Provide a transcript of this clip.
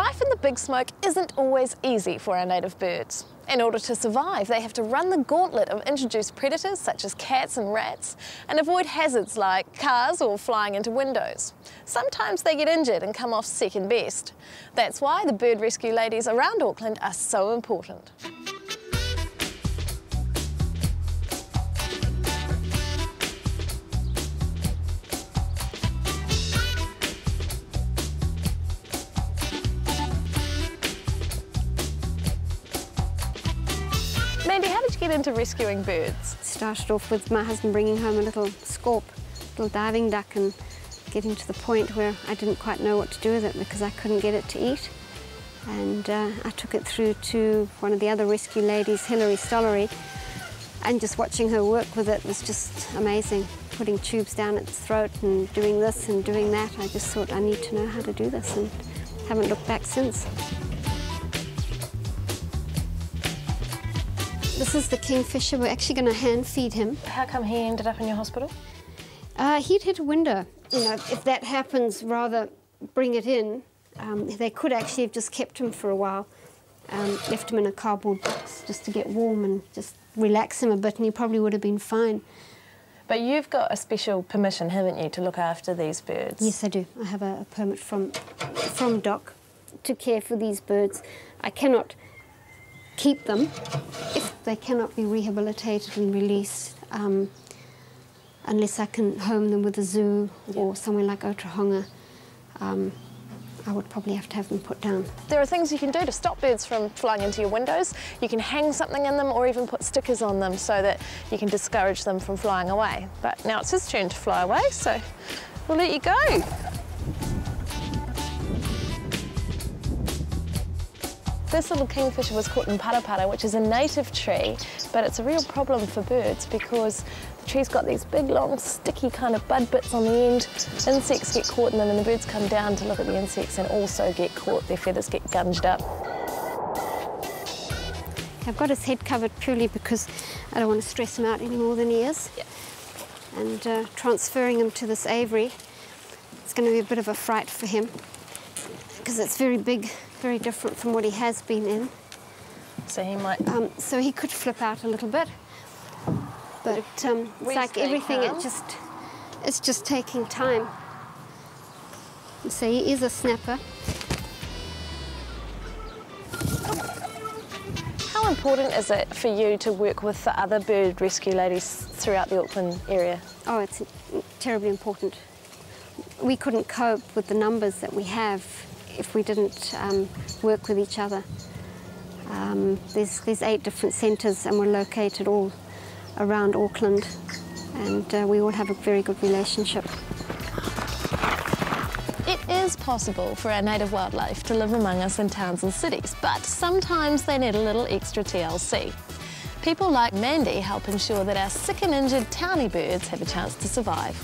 Life in the big smoke isn't always easy for our native birds. In order to survive, they have to run the gauntlet of introduced predators such as cats and rats and avoid hazards like cars or flying into windows. Sometimes they get injured and come off second best. That's why the bird rescue ladies around Auckland are so important. Mandy, how did you get into rescuing birds? Started off with my husband bringing home a little scorp, little diving duck, and getting to the point where I didn't quite know what to do with it because I couldn't get it to eat. And I took it through to one of the other rescue ladies, Hilary Stollery, and just watching her work with it was just amazing. Putting tubes down its throat and doing this and doing that, I just thought I need to know how to do this and haven't looked back since. This is the kingfisher. We're actually going to hand feed him. How come he ended up in your hospital? He'd hit a window. You know, if that happens, rather bring it in. They could actually have just kept him for a while, left him in a cardboard box just to get warm and just relax him a bit, and he probably would have been fine. But you've got a special permission, haven't you, to look after these birds? Yes, I do. I have a permit from DOC to care for these birds. I cannot keep them if they cannot be rehabilitated and released, unless I can home them with a zoo or somewhere like Otrahonga. I would probably have to have them put down. There are things you can do to stop birds from flying into your windows. You can hang something in them or even put stickers on them so that you can discourage them from flying away. But now it's his turn to fly away, so we'll let you go. This little kingfisher was caught in parapara, which is a native tree, but it's a real problem for birds because the tree's got these big, long, sticky kind of bud bits on the end. Insects get caught in them and the birds come down to look at the insects and also get caught. Their feathers get gunged up. I've got his head covered purely because I don't want to stress him out any more than he is. Yep. And transferring him to this aviary, it's going to be a bit of a fright for him because it's very big, very different from what he has been in. So he might... so he could flip out a little bit. But it's like everything, it's just taking time. So he is a snapper. How important is it for you to work with the other bird rescue ladies throughout the Auckland area? Oh, it's terribly important. We couldn't cope with the numbers that we have if we didn't work with each other. There's 8 different centres and we're located all around Auckland, and we all have a very good relationship. It is possible for our native wildlife to live among us in towns and cities, but sometimes they need a little extra TLC. People like Mandy help ensure that our sick and injured townie birds have a chance to survive.